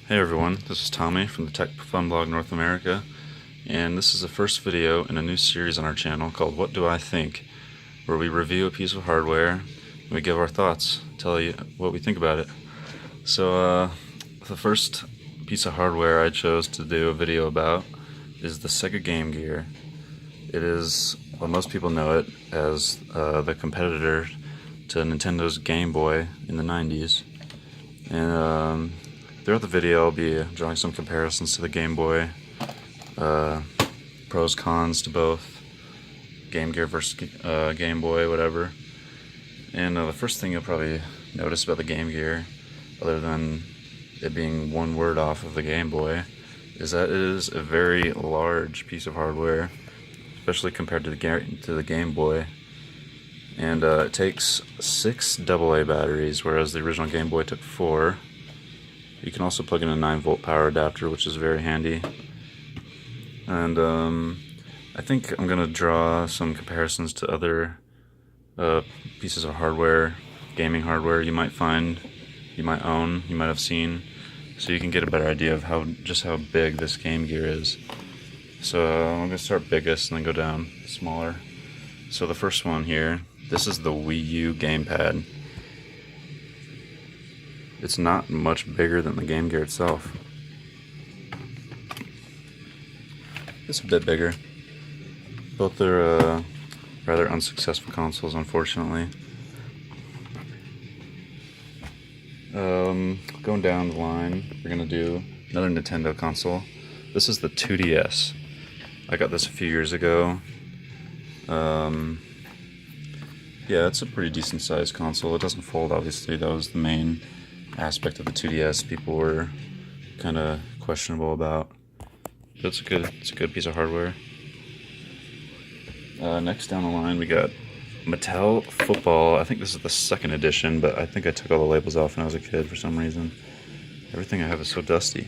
Hey everyone, this is Tommy from the Tech Fun Blog North America, and this is the first video in a new series on our channel called What Do I Think?, where we review a piece of hardware, and we give our thoughts, tell you what we think about it. So the first piece of hardware I chose to do a video about is the Sega Game Gear. It is, well, most people know it as the competitor to Nintendo's Game Boy in the 90s. And throughout the video I'll be drawing some comparisons to the Game Boy, pros, cons to both, Game Gear versus Game Boy, whatever. And the first thing you'll probably notice about the Game Gear, other than it being one word off of the Game Boy, is that it is a very large piece of hardware, especially compared to the Game Boy. And it takes 6 AA batteries, whereas the original Game Boy took 4. You can also plug in a 9-volt power adapter, which is very handy. And I think I'm going to draw some comparisons to other pieces of hardware, gaming hardware you might find, you might own, you might have seen, so you can get a better idea of just how big this Game Gear is. So I'm going to start biggest and then go down smaller. So the first one here, this is the Wii U gamepad. It's not much bigger than the Game Gear itself. It's a bit bigger. Both are rather unsuccessful consoles, unfortunately. Going down the line, we're going to do another Nintendo console. This is the 2DS. I got this a few years ago. Yeah, it's a pretty decent sized console. It doesn't fold, obviously. That was the main aspect of the 2DS people were kind of questionable about. But it's a good piece of hardware. Next down the line, we got Mattel Football. I think this is the 2nd edition, but I think I took all the labels off when I was a kid for some reason. Everything I have is so dusty.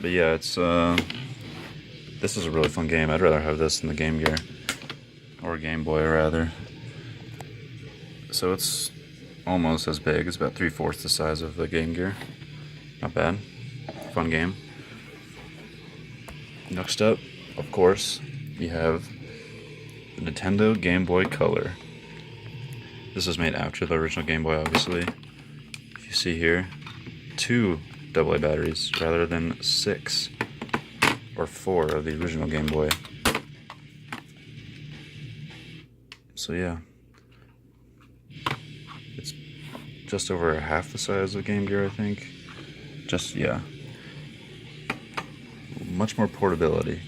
But yeah, this is a really fun game. I'd rather have this than the Game Gear. Or Game Boy, rather. So it's almost as big. It's about 3/4 the size of the Game Gear. Not bad. Fun game. Next up, of course, we have the Nintendo Game Boy Color. This was made after the original Game Boy, obviously. If you see here, 2 AA batteries rather than 6 or 4 of the original Game Boy. So yeah, it's just over half the size of the Game Gear, I think. Yeah. Much more portability.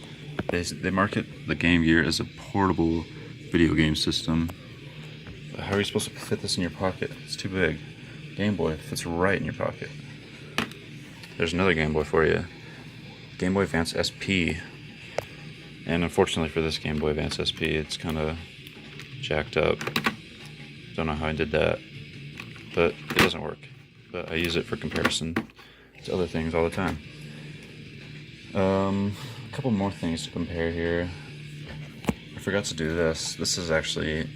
They market the Game Gear as a portable video game system. How are you supposed to fit this in your pocket? It's too big. Game Boy fits right in your pocket. There's another Game Boy for you. Game Boy Advance SP. And unfortunately for this Game Boy Advance SP, it's kind of jacked up. Don't know how I did that, but it doesn't work. But I use it for comparison to other things all the time. A couple more things to compare here. I forgot to do this. This is actually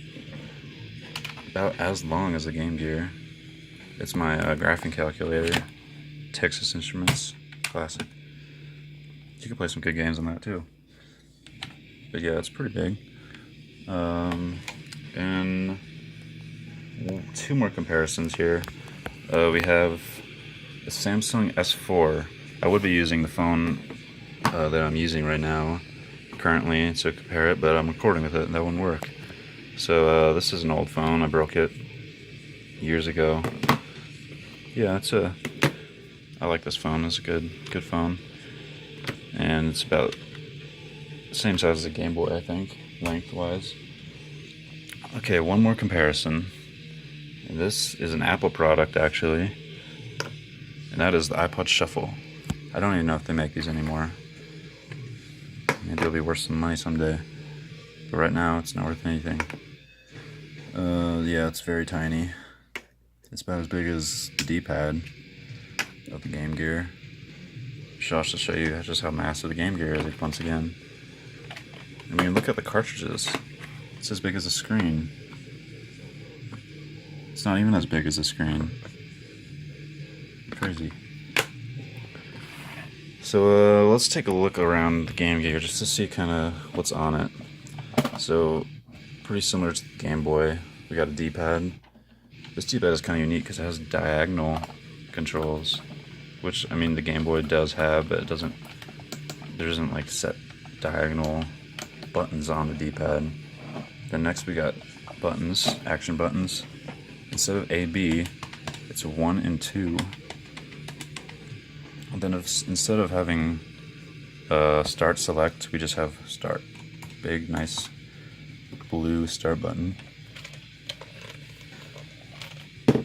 about as long as the Game Gear. It's my graphing calculator. Texas Instruments, classic. You can play some good games on that too. But yeah, it's pretty big. And 2 more comparisons here. We have a Samsung S4. I would be using the phone that I'm using right now currently to compare it, but I'm recording with it and that wouldn't work. So this is an old phone. I broke it years ago. Yeah, I like this phone. It's a good phone. And it's about the same size as a Game Boy, I think, lengthwise. Okay, one more comparison. This is an Apple product, actually, and that is the iPod Shuffle. I don't even know if they make these anymore. Maybe it'll be worth some money someday, but right now it's not worth anything. Yeah, it's very tiny. It's about as big as the D-pad of the Game Gear. Just to show you just how massive the Game Gear is once again. I mean, look at the cartridges. It's as big as a screen. It's not even as big as a screen. Crazy. So let's take a look around the Game Gear just to see kind of what's on it. So pretty similar to the Game Boy. We got a D-pad. This D-pad is kind of unique because it has diagonal controls, which I mean the Game Boy does have, but there isn't like set diagonal buttons on the D-pad. Then next we got buttons, action buttons. Instead of A, B, it's 1 and 2. And then instead of having start select, we just have start. Big, nice blue start button.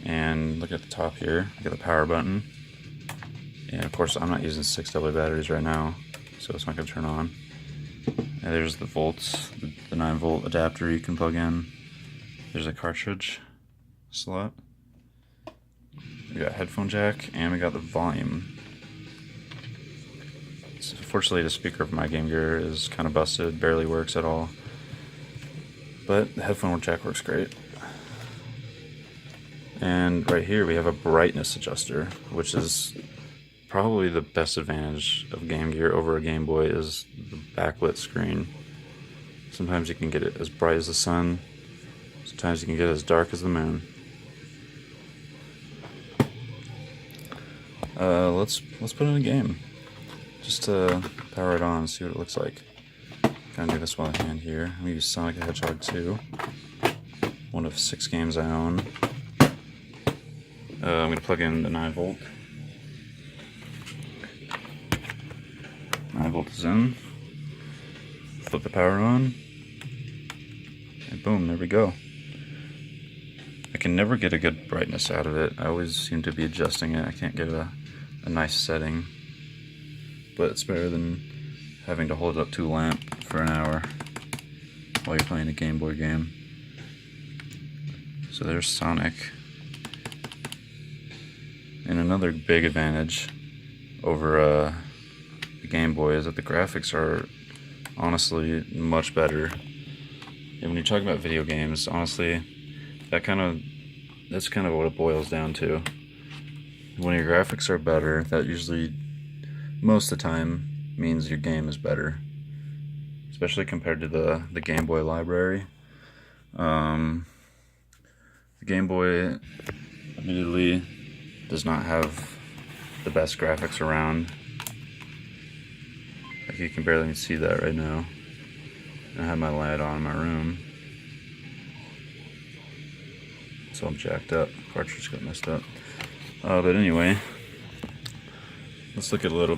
And look at the top here, we got the power button. And of course I'm not using 6AA batteries right now, so it's not going to turn on. And there's the volts, the 9-volt adapter you can plug in. There's a cartridge slot. We got headphone jack, and we got the volume. So fortunately the speaker of my Game Gear is kind of busted, barely works at all. But the headphone jack works great. And right here we have a brightness adjuster, which is probably the best advantage of Game Gear over a Game Boy is the backlit screen. Sometimes you can get it as bright as the sun, sometimes you can get it as dark as the moon. Let's put in a game. Just to power it on and see what it looks like. Kind of do this while I hand here. I'm going to use Sonic the Hedgehog 2. One of 6 games I own. I'm going to plug in the 9-volt. 9-volt is in. Flip the power on. And boom, there we go. I can never get a good brightness out of it. I always seem to be adjusting it. I can't get a nice setting. But it's better than having to hold it up to a lamp for an hour while you're playing a Game Boy game. So there's Sonic. And another big advantage over the Game Boy is that the graphics are honestly much better. And when you're talking about video games, honestly, that's kind of what it boils down to. When your graphics are better, that usually most of the time means your game is better, especially compared to the Game Boy library. The Game Boy admittedly does not have the best graphics around. Like you can barely see that right now. I have my light on in my room, so I'm jacked up. Cartridge got messed up. But anyway, let's look at a little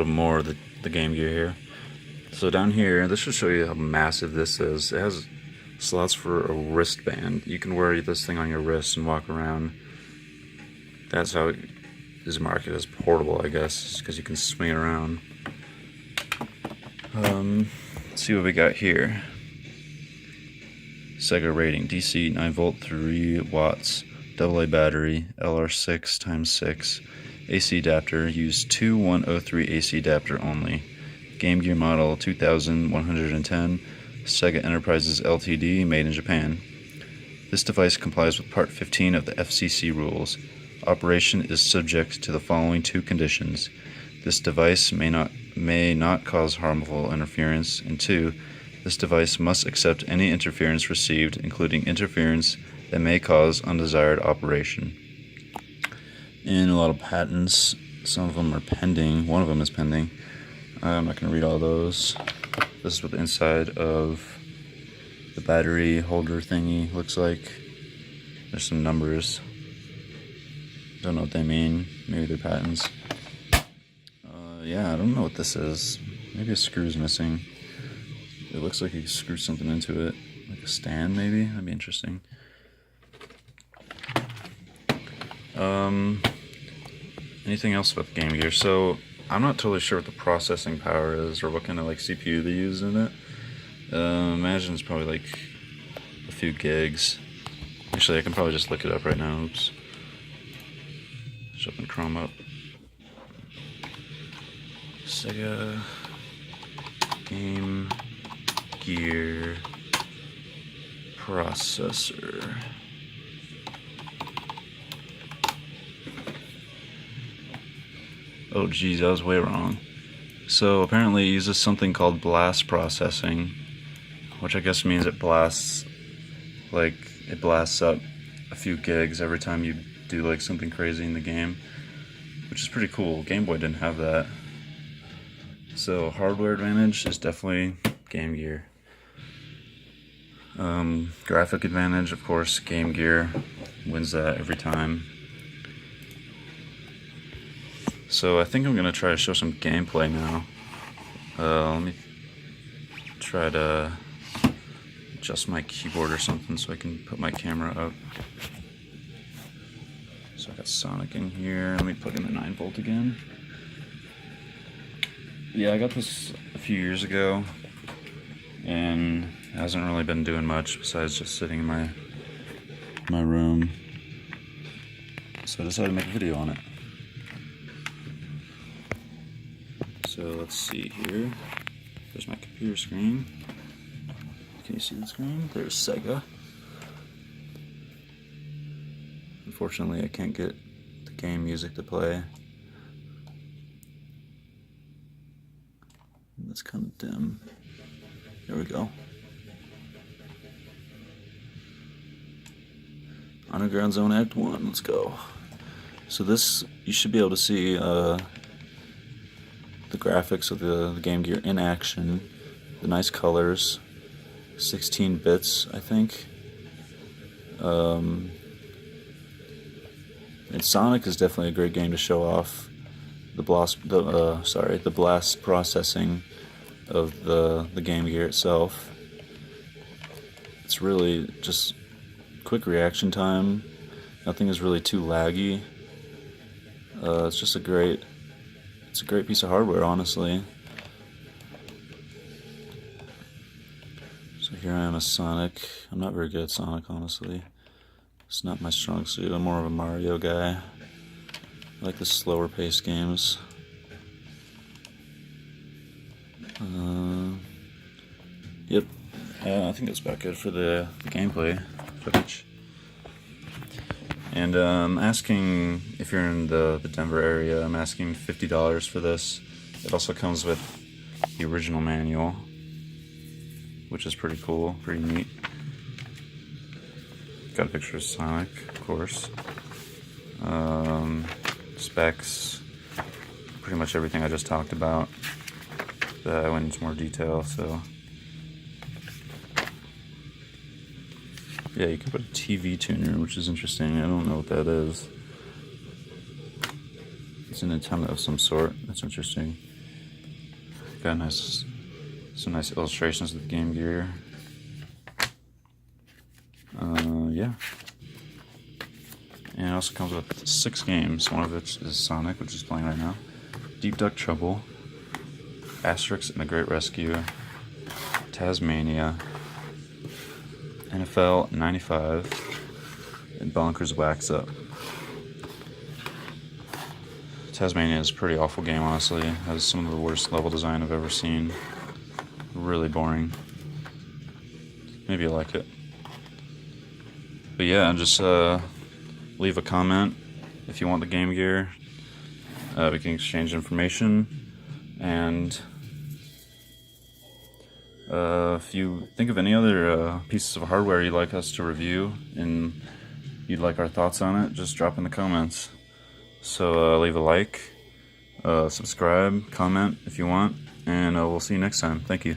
more of the Game Gear here. So down here, this should show you how massive this is. It has slots for a wristband. You can wear this thing on your wrist and walk around. That's how it is marketed as portable, I guess, because you can swing it around. Let's see what we got here. Sega rating, DC 9-volt, 3 watts, AA battery, LR6 x 6, AC adapter, use 2103 AC adapter only. Game Gear model 2110, Sega Enterprises Ltd, made in Japan. This device complies with Part 15 of the FCC rules. Operation is subject to the following 2 conditions. This device may not cause harmful interference, and 2, this device must accept any interference received, including interference that may cause undesired operation. And a lot of patents, some of them are pending, one of them is pending. I'm not going to read all those. This is what the inside of the battery holder thingy looks like. There's some numbers. Don't know what they mean. Maybe they're patents. Yeah, I don't know what this is. Maybe a screw's missing. It looks like you can screw something into it. Like a stand, maybe? That'd be interesting. Anything else about the Game Gear? So, I'm not totally sure what the processing power is or what kind of like CPU they use in it. Imagine it's probably like a few gigs. Actually, I can probably just look it up right now. Oops. Just open Chrome up. Sega Game Gear processor. Oh geez, I was way wrong. So apparently it uses something called blast processing, which I guess means it blasts, like, it blasts up a few gigs every time you do like something crazy in the game, which is pretty cool. Game Boy didn't have that. So hardware advantage is definitely Game Gear. Graphic advantage, of course, Game Gear wins that every time. So I think I'm gonna try to show some gameplay now. Let me try to adjust my keyboard or something so I can put my camera up. So I got Sonic in here. Let me plug in the 9-volt again. Yeah, I got this a few years ago, and it hasn't really been doing much besides just sitting in my room. So I decided to make a video on it. So let's see here. There's my computer screen. Can you see the screen? There's Sega. Unfortunately, I can't get the game music to play. That's kind of dim. There we go. Underground Zone Act 1, let's go. So this, you should be able to see the graphics of the Game Gear in action, the nice colors, 16 bits, I think. And Sonic is definitely a great game to show off the blast processing of the Game Gear itself. It's really just quick reaction time. Nothing is really too laggy. It's just a great piece of hardware, honestly. So here I am as Sonic. I'm not very good at Sonic, honestly. It's not my strong suit. I'm more of a Mario guy. I like the slower paced games. Yep. I think that's about good for the gameplay footage. And I'm asking, if you're in the Denver area, I'm asking $50 for this. It also comes with the original manual, which is pretty cool, pretty neat. Got a picture of Sonic, of course. Specs, pretty much everything I just talked about. I went into more detail, so. Yeah, you can put a TV tuner, which is interesting. I don't know what that is. It's an antenna of some sort. That's interesting. Got some nice illustrations of the Game Gear. Yeah. And it also comes with 6 games, one of which is Sonic, which is playing right now. Deep Duck Trouble, Asterix and the Great Rescue, Tasmania, NFL 95, and Bonkers Wax Up. Tasmania is a pretty awful game, honestly. It has some of the worst level design I've ever seen. Really boring. Maybe I like it. But yeah, just leave a comment if you want the Game Gear. We can exchange information. And if you think of any other pieces of hardware you'd like us to review and you'd like our thoughts on it, just drop in the comments. So leave a like, subscribe, comment if you want, and we'll see you next time. Thank you.